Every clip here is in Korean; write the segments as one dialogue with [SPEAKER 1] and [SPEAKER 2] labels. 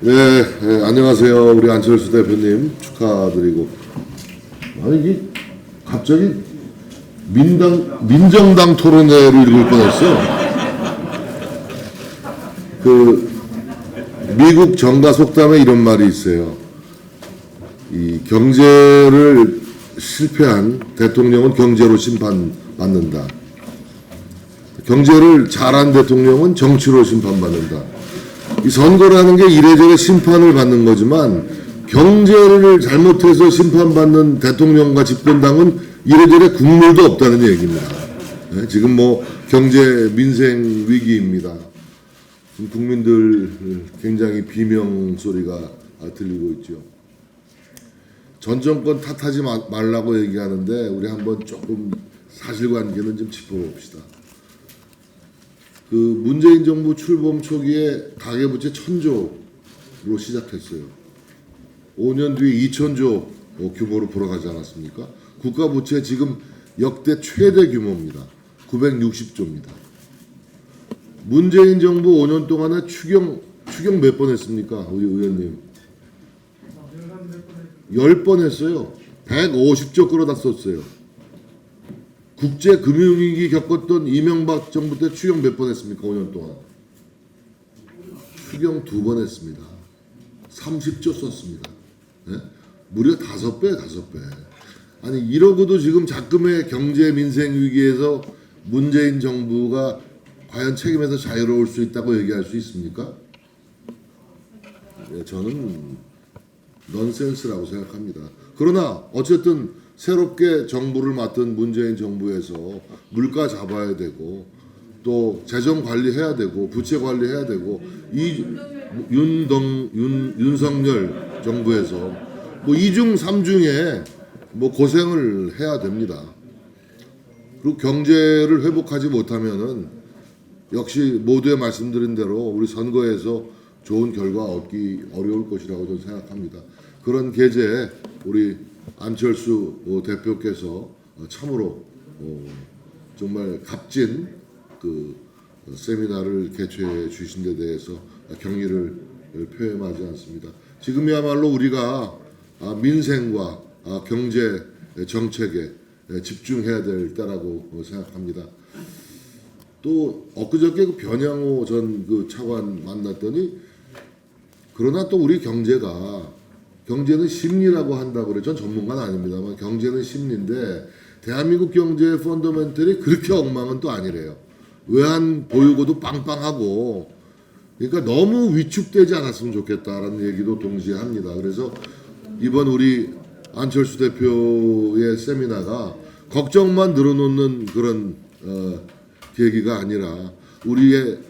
[SPEAKER 1] 안녕하세요. 우리 안철수 대표님 축하드리고. 아니, 이게 갑자기 민정당 토론회를 읽을 뻔했어. 미국 정가 속담에 이런 말이 있어요. 이 경제를 실패한 대통령은 경제로 심판받는다. 경제를 잘한 대통령은 정치로 심판받는다. 이 선거라는 게 이래저래 심판을 받는 거지만 경제를 잘못해서 심판받는 대통령과 집권당은 이래저래 국물도 없다는 얘기입니다. 네, 지금 경제 민생 위기입니다. 지금 국민들 굉장히 비명 소리가 들리고 있죠. 전 정권 탓하지 말라고 얘기하는데 우리 한번 조금 사실관계는 좀 짚어봅시다. 문재인 정부 출범 초기에 가계부채 1,000조로 시작했어요. 5년 뒤에 2,000조 규모로 불어가지 않았습니까? 국가부채 지금 역대 최대 규모입니다. 960조입니다. 문재인 정부 5년 동안에 추경 몇 번 했습니까? 우리 의원님. 10번 했어요. 150조 끌어다 썼어요. 국제 금융위기 겪었던 이명박 정부 때 추경 몇 번 했습니까? 5년 동안. 추경 2번 했습니다. 30조 썼습니다. 네? 무려 5배. 아니 이러고도 지금 작금의 경제 민생 위기에서 문재인 정부가 과연 책임에서 자유로울 수 있다고 얘기할 수 있습니까? 네, 저는 넌센스라고 생각합니다. 그러나 어쨌든 새롭게 정부를 맡은 문재인 정부에서 물가 잡아야 되고 또 재정 관리해야 되고 부채 관리해야 되고 이 윤석열 정부에서 이중 삼중에 고생을 해야 됩니다. 그리고 경제를 회복하지 못하면은 역시 모두에 말씀드린 대로 우리 선거에서 좋은 결과 얻기 어려울 것이라고 저는 생각합니다. 그런 계제에 우리 안철수 대표께서 참으로 정말 값진 세미나를 개최해 주신 데 대해서 경의를 표명하지 않습니다. 지금이야말로 우리가 민생과 경제 정책에 집중해야 될 때라고 생각합니다. 또 엊그저께 변양호 전 차관 만났더니 그러나 또 우리 경제는 심리라고 한다고 그래요. 전 전문가는 아닙니다만 경제는 심리인데 대한민국 경제의 펀더멘털이 그렇게 엉망은 또 아니래요. 외환 보유고도 빵빵하고 그러니까 너무 위축되지 않았으면 좋겠다라는 얘기도 동시에 합니다. 그래서 이번 우리 안철수 대표의 세미나가 걱정만 늘어놓는 그런 계기가 아니라 우리의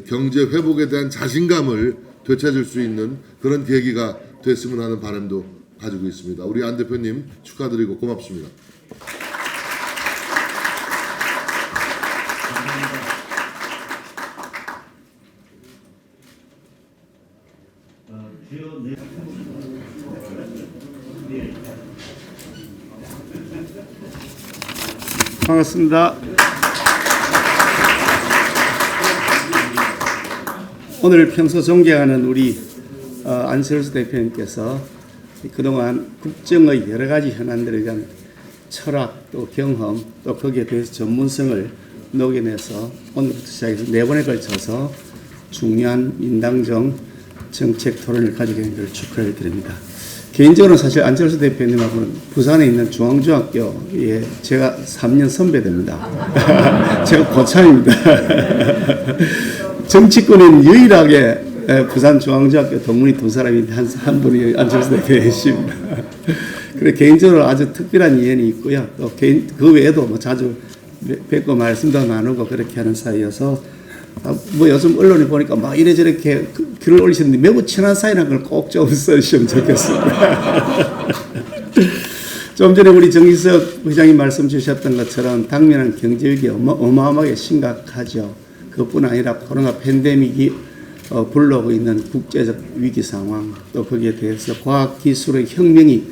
[SPEAKER 1] 경제 회복에 대한 자신감을 되찾을 수 있는 그런 계기가 됐으면 하는 바람도 가지고 있습니다. 우리 안 대표님 축하드리고 고맙습니다.
[SPEAKER 2] 반갑습니다. 오늘 평소 존경하는 우리 안철수 대표님께서 그동안 국정의 여러 가지 현안들에 대한 철학 또 경험 또 거기에 대해서 전문성을 녹여내서 오늘부터 시작해서 4번에 걸쳐서 중요한 민당정 정책 토론을 가지게 된 것을 축하를 드립니다. 개인적으로 사실 안철수 대표님하고는 부산에 있는 중앙중학교에 제가 3년 선배됩니다. 제가 고참입니다. 정치권은 유일하게 부산중앙중학교 동문이 2사람이 한 분이 안철수 대표이십니다. 그래 개인적으로 아주 특별한 인연이 있고요. 또 그 외에도 자주 뵙고 말씀도 나누고 그렇게 하는 사이여서 요즘 언론에 보니까 이래저래 글을 올리시는데 매우 친한 사이라는 걸 꼭 좀 써주시면 좋겠습니다. 좀 전에 우리 정기석 회장님 말씀 주셨던 것처럼 당면한 경제위기 어마어마하게 심각하죠. 그것뿐 아니라 코로나 팬데믹이 불러오고 있는 국제적 위기 상황 또 거기에 대해서 과학기술의 혁명이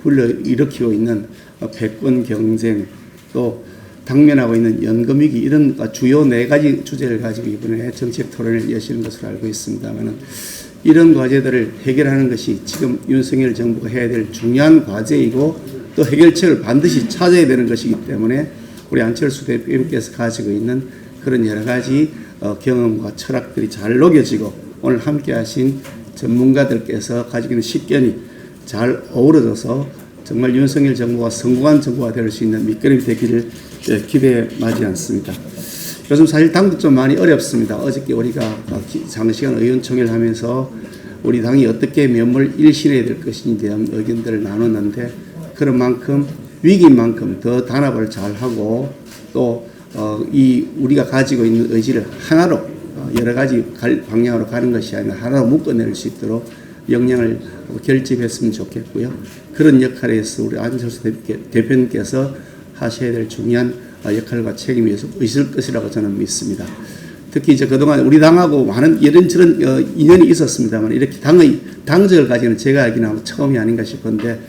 [SPEAKER 2] 불러일으키고 있는 패권 경쟁 또 당면하고 있는 연금위기 이런 주요 4가지 주제를 가지고 이번에 정책 토론을 여시는 것으로 알고 있습니다만 이런 과제들을 해결하는 것이 지금 윤석열 정부가 해야 될 중요한 과제이고 또 해결책을 반드시 찾아야 되는 것이기 때문에 우리 안철수 대표님께서 가지고 있는 그런 여러 가지 경험과 철학들이 잘 녹여지고 오늘 함께 하신 전문가들께서 가지고 있는 식견이 잘 어우러져서 정말 윤석열 정부가 성공한 정부가 될 수 있는 밑거름이 되기를 기대해 마지 않습니다. 요즘 사실 당도 좀 많이 어렵습니다. 어저께 우리가 장시간 의원총회를 하면서 우리 당이 어떻게 면모를 일신해야 될 것인지에 대한 의견들을 나눴는데 그런 만큼 위기인 만큼 더 단합을 잘하고 또 이 우리가 가지고 있는 의지를 하나로 여러 가지 방향으로 가는 것이 아니라 하나로 묶어낼 수 있도록 역량을 결집했으면 좋겠고요. 그런 역할에서 우리 안철수 대표님께서 하셔야 될 중요한 역할과 책임이 있을 것이라고 저는 믿습니다. 특히 이제 그동안 우리 당하고 많은 이런저런 인연이 있었습니다만 이렇게 당적을 가지는 제가 알기는 처음이 아닌가 싶은데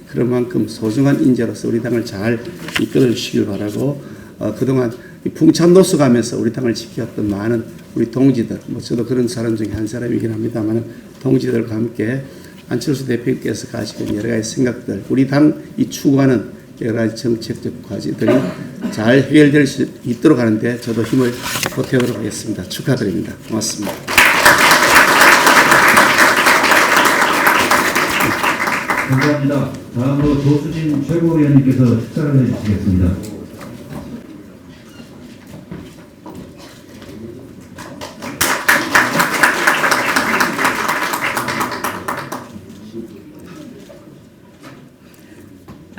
[SPEAKER 2] 그런 만큼 소중한 인재로서 우리 당을 잘 이끌어 주시길 바라고 그동안 풍참 노숙하면서 우리 당을 지켰던 많은 우리 동지들, 저도 그런 사람 중에 한 사람이긴 합니다만 동지들과 함께 안철수 대표님께서 가지고 있는 여러 가지 생각들, 우리 당이 추구하는 여러 가지 정책적 과제들이 잘 해결될 수 있도록 하는데 저도 힘을 보태도록 하겠습니다. 축하드립니다. 고맙습니다.
[SPEAKER 3] 감사합니다. 다음으로 조수진 최고위원님께서 축사를 해주시겠습니다.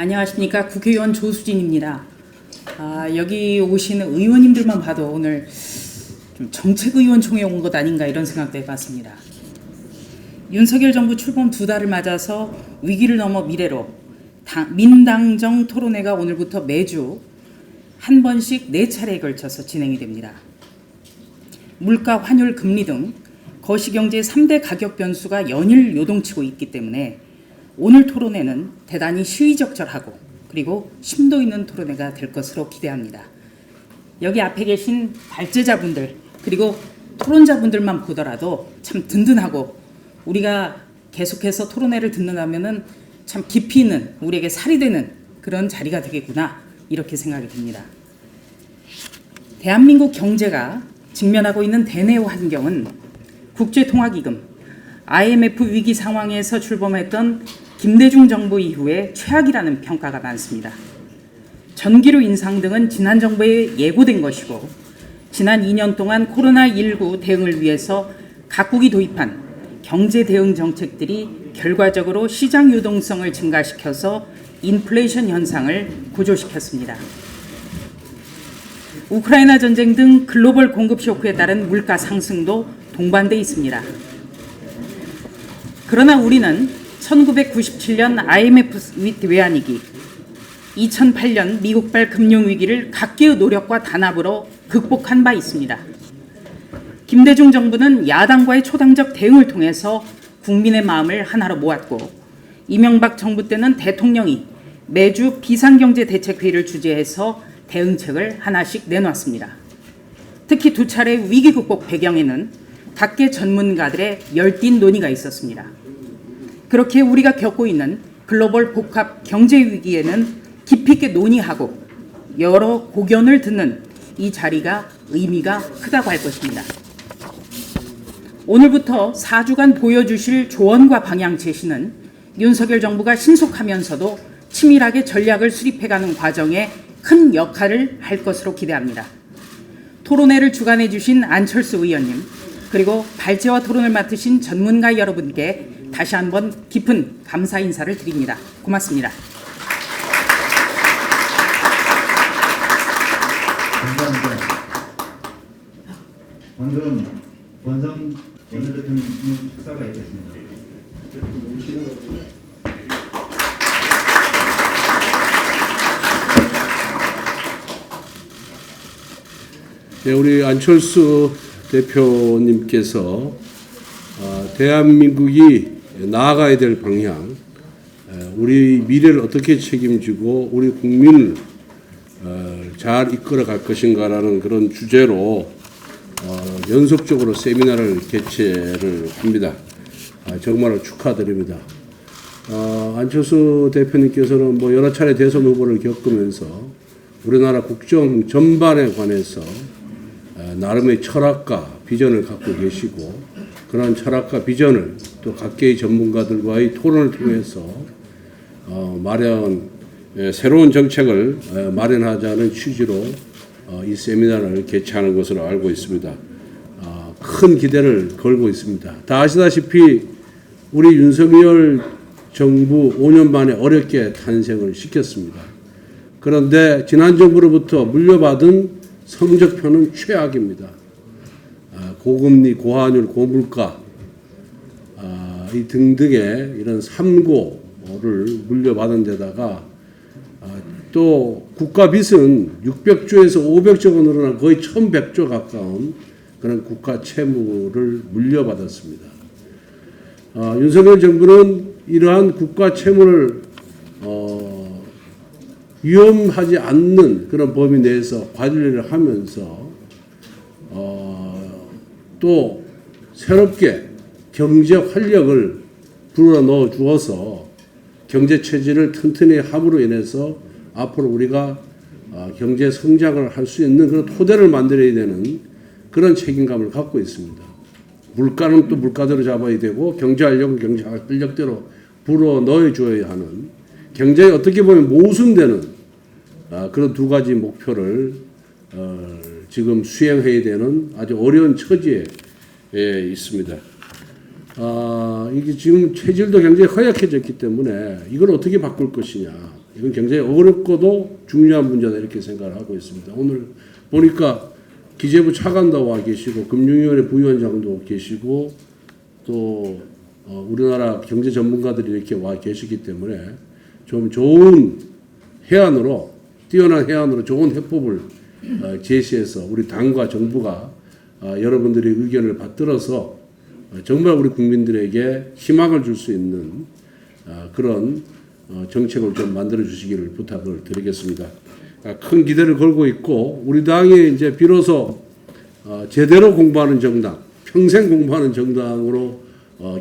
[SPEAKER 4] 안녕하십니까. 국회의원 조수진입니다. 여기 오시는 의원님들만 봐도 오늘 좀 정책의원총회 온 것 아닌가 이런 생각도 해봤습니다. 윤석열 정부 출범 2달을 맞아서 위기를 넘어 미래로 민당정 토론회가 오늘부터 매주 한 번씩 4차례에 걸쳐서 진행이 됩니다. 물가, 환율, 금리 등 거시경제 3대 가격 변수가 연일 요동치고 있기 때문에 오늘 토론회는 대단히 시의적절하고 그리고 심도 있는 토론회가 될 것으로 기대합니다. 여기 앞에 계신 발제자분들 그리고 토론자분들만 보더라도 참 든든하고 우리가 계속해서 토론회를 듣는다면은 참 깊이 있는 우리에게 살이 되는 그런 자리가 되겠구나 이렇게 생각이 듭니다. 대한민국 경제가 직면하고 있는 대내외 환경은 국제통화기금, IMF 위기 상황에서 출범했던 김대중 정부 이후에 최악이라는 평가가 많습니다. 전기료 인상 등은 지난 정부에 예고된 것이고 지난 2년 동안 코로나19 대응을 위해서 각국이 도입한 경제 대응 정책들이 결과적으로 시장 유동성을 증가시켜서 인플레이션 현상을 고조시켰습니다. 우크라이나 전쟁 등 글로벌 공급 쇼크에 따른 물가 상승도 동반돼 있습니다. 그러나 우리는 1997년 IMF 외환위기, 2008년 미국발 금융위기를 각계의 노력과 단합으로 극복한 바 있습니다. 김대중 정부는 야당과의 초당적 대응을 통해서 국민의 마음을 하나로 모았고 이명박 정부 때는 대통령이 매주 비상경제대책회의를 주재해서 대응책을 하나씩 내놨습니다. 특히 2차례 위기 극복 배경에는 각계 전문가들의 열띤 논의가 있었습니다. 그렇게 우리가 겪고 있는 글로벌 복합 경제 위기에는 깊이 있게 논의하고 여러 고견을 듣는 이 자리가 의미가 크다고 할 것입니다. 오늘부터 4주간 보여주실 조언과 방향 제시는 윤석열 정부가 신속하면서도 치밀하게 전략을 수립해가는 과정에 큰 역할을 할 것으로 기대합니다. 토론회를 주관해 주신 안철수 의원님 그리고 발제와 토론을 맡으신 전문가 여러분께 다시 한번 깊은 감사 인사를 드립니다. 고맙습니다.
[SPEAKER 3] 감사합니다. 방금 권성 원내대통령 축사가 있겠습니다.
[SPEAKER 5] 네, 우리 안철수 대표님께서 대한민국이 나아가야 될 방향, 우리 미래를 어떻게 책임지고 우리 국민을 잘 이끌어 갈 것인가라는 그런 주제로 연속적으로 세미나를 개최를 합니다. 정말로 축하드립니다. 안철수 대표님께서는 뭐 여러 차례 대선 후보를 겪으면서 우리나라 국정 전반에 관해서 나름의 철학과 비전을 갖고 계시고, 그런 철학과 비전을 또 각계의 전문가들과의 토론을 통해서 새로운 정책을 마련하자는 취지로 이 세미나를 개최하는 것으로 알고 있습니다. 큰 기대를 걸고 있습니다. 다 아시다시피 우리 윤석열 정부 5년 만에 어렵게 탄생을 시켰습니다. 그런데 지난 정부로부터 물려받은 성적표는 최악입니다. 고금리, 고환율, 고물가 이 등등의 이런 삼고를 물려받은 데다가 또 국가 빚은 600조에서 500조가 늘어난 거의 1100조 가까운 그런 국가 채무를 물려받았습니다. 윤석열 정부는 이러한 국가 채무를 위험하지 않는 그런 범위 내에서 관리를 하면서 또 새롭게 경제 활력을 불어넣어 주어서 경제 체질을 튼튼히 함으로 인해서 앞으로 우리가 경제 성장을 할 수 있는 그런 토대를 만들어야 되는 그런 책임감을 갖고 있습니다. 물가는 또 물가대로 잡아야 되고 경제 활력은 경제 활력대로 불어넣어 줘야 하는, 경제에 어떻게 보면 모순되는 그런 두 가지 목표를 지금 수행해야 되는 아주 어려운 처지에 있습니다. 이게 지금 체질도 굉장히 허약해졌기 때문에 이걸 어떻게 바꿀 것이냐, 이건 굉장히 어렵고도 중요한 문제다 이렇게 생각을 하고 있습니다. 오늘 보니까 기재부 차관도 와 계시고 금융위원회 부위원장도 계시고 또 우리나라 경제 전문가들이 이렇게 와 계시기 때문에 좀 좋은 해안으로, 뛰어난 해안으로 좋은 해법을 제시해서 우리 당과 정부가 여러분들의 의견을 받들어서 정말 우리 국민들에게 희망을 줄 수 있는 그런 정책을 좀 만들어 주시기를 부탁을 드리겠습니다. 큰 기대를 걸고 있고, 우리 당이 이제 비로소 제대로 공부하는 정당, 평생 공부하는 정당으로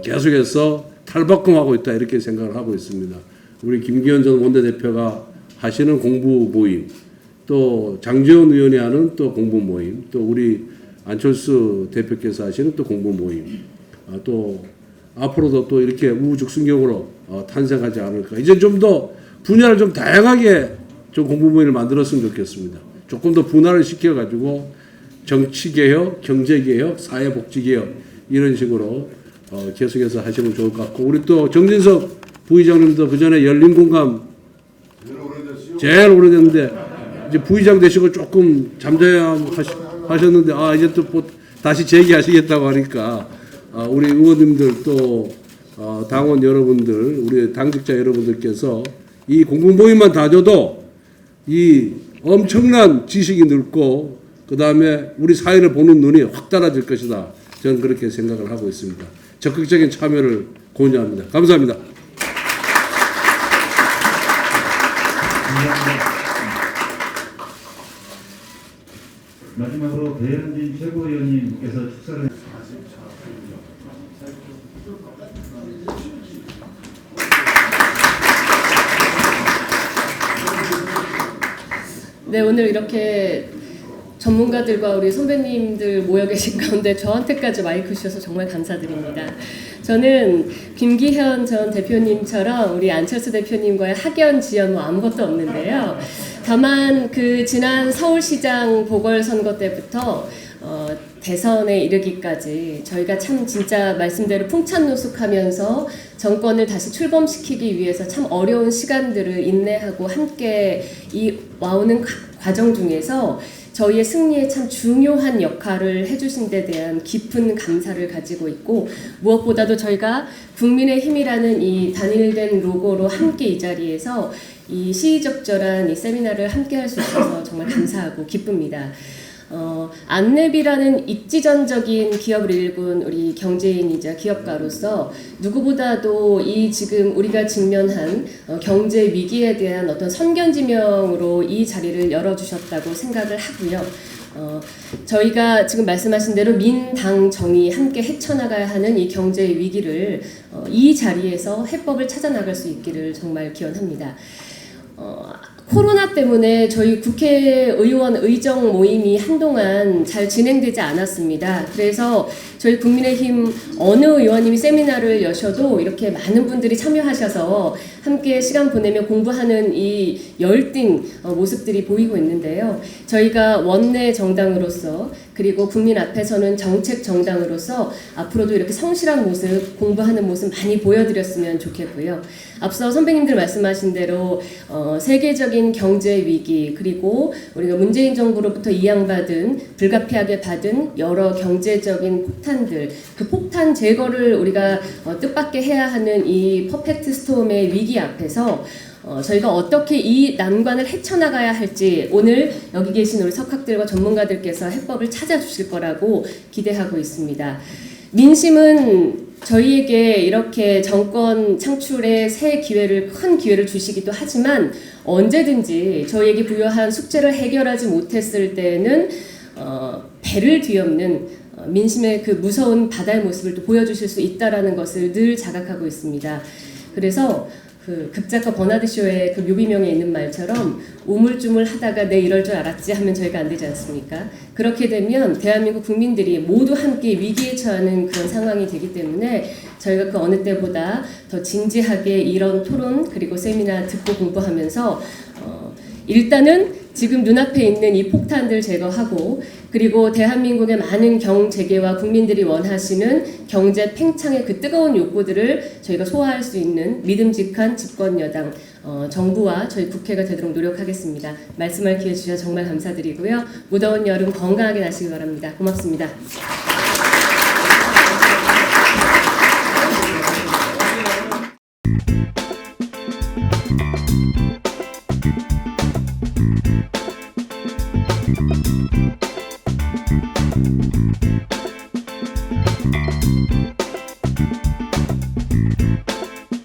[SPEAKER 5] 계속해서 탈바꿈하고 있다 이렇게 생각을 하고 있습니다. 우리 김기현 전 원내대표가 하시는 공부 모임, 또 장제원 의원이 하는 또 공부 모임, 또 우리 안철수 대표께서 하시는 또 공부 모임, 또 앞으로도 또 이렇게 우후죽순경으로 탄생하지 않을까. 이제 좀 더 분야를 좀 다양하게 좀 공부 모임을 만들었으면 좋겠습니다. 조금 더 분할을 시켜가지고 정치개혁, 경제개혁, 사회복지개혁 이런 식으로 계속해서 하시면 좋을 것 같고, 우리 또 정진석 부의장님도 그 전에 열린공감 제일 오래됐는데 이제 부의장 되시고 조금 잠잠 하셨는데 이제 또 다시 재기하시겠다고 하니까 우리 의원님들 또 당원 여러분들, 우리 당직자 여러분들께서 이 공부 모임만 다져도 이 엄청난 지식이 늘고 그 다음에 우리 사회를 보는 눈이 확 달라질 것이다. 저는 그렇게 생각을 하고 있습니다. 적극적인 참여를 권유합니다. 감사합니다.
[SPEAKER 3] 마지막으로 배현진 최고위원님께서 축사를
[SPEAKER 6] 네, 오늘 이렇게 전문가들과 우리 선배님들 모여 계신 가운데 저한테까지 마이크 주셔서 정말 감사드립니다. 저는 김기현 전 대표님처럼 우리 안철수 대표님과의 학연, 지연 뭐 아무것도 없는데요. 다만 그 지난 서울시장 보궐선거 때부터 대선에 이르기까지 저희가 참 진짜 말씀대로 풍찬노숙하면서 정권을 다시 출범시키기 위해서 참 어려운 시간들을 인내하고 함께 와오는 과정 중에서 저희의 승리에 참 중요한 역할을 해주신 데 대한 깊은 감사를 가지고 있고, 무엇보다도 저희가 국민의힘이라는 이 단일된 로고로 함께 이 자리에서 이 시의적절한 이 세미나를 함께 할 수 있어서 정말 감사하고 기쁩니다. 안랩이라는 입지전적인 기업을 일군 우리 경제인이자 기업가로서 누구보다도 이 지금 우리가 직면한 경제 위기에 대한 어떤 선견지명으로 이 자리를 열어주셨다고 생각을 하고요. 저희가 지금 말씀하신 대로 민당정이 함께 헤쳐나가야 하는 이 경제 위기를 이 자리에서 해법을 찾아나갈 수 있기를 정말 기원합니다. 코로나 때문에 저희 국회의원 의정 모임이 한동안 잘 진행되지 않았습니다. 그래서 저희 국민의힘 어느 의원님이 세미나를 여셔도 이렇게 많은 분들이 참여하셔서 함께 시간 보내며 공부하는 이 열띤 모습들이 보이고 있는데요. 저희가 원내 정당으로서 그리고 국민 앞에서는 정책 정당으로서 앞으로도 이렇게 성실한 모습, 공부하는 모습 많이 보여드렸으면 좋겠고요. 앞서 선배님들 말씀하신 대로 세계적인 경제 위기 그리고 우리가 문재인 정부로부터 이양받은 불가피하게 받은 여러 경제적인 폭탄들 그 폭탄 제거를 우리가 뜻밖의 해야 하는 이 퍼펙트 스톰의 위기 앞에서 저희가 어떻게 이 난관을 헤쳐나가야 할지 오늘 여기 계신 우리 석학들과 전문가들께서 해법을 찾아주실 거라고 기대하고 있습니다. 민심은 저희에게 이렇게 정권 창출의 새 기회를 큰 기회를 주시기도 하지만 언제든지 저희에게 부여한 숙제를 해결하지 못했을 때는 배를 뒤엎는 민심의 그 무서운 바다의 모습을 또 보여주실 수 있다라는 것을 늘 자각하고 있습니다. 그래서 그 극작가 버나드 쇼의 그 묘비명에 있는 말처럼 우물쭈물 하다가 내 이럴 줄 알았지 하면 저희가 안 되지 않습니까? 그렇게 되면 대한민국 국민들이 모두 함께 위기에 처하는 그런 상황이 되기 때문에 저희가 그 어느 때보다 더 진지하게 이런 토론 그리고 세미나 듣고 공부하면서 일단은 지금 눈앞에 있는 이 폭탄들 제거하고 그리고 대한민국의 많은 경제계와 국민들이 원하시는 경제 팽창의 그 뜨거운 욕구들을 저희가 소화할 수 있는 믿음직한 집권 여당 정부와 저희 국회가 되도록 노력하겠습니다. 말씀할 기회 주셔서 정말 감사드리고요. 무더운 여름 건강하게 나시기 바랍니다. 고맙습니다.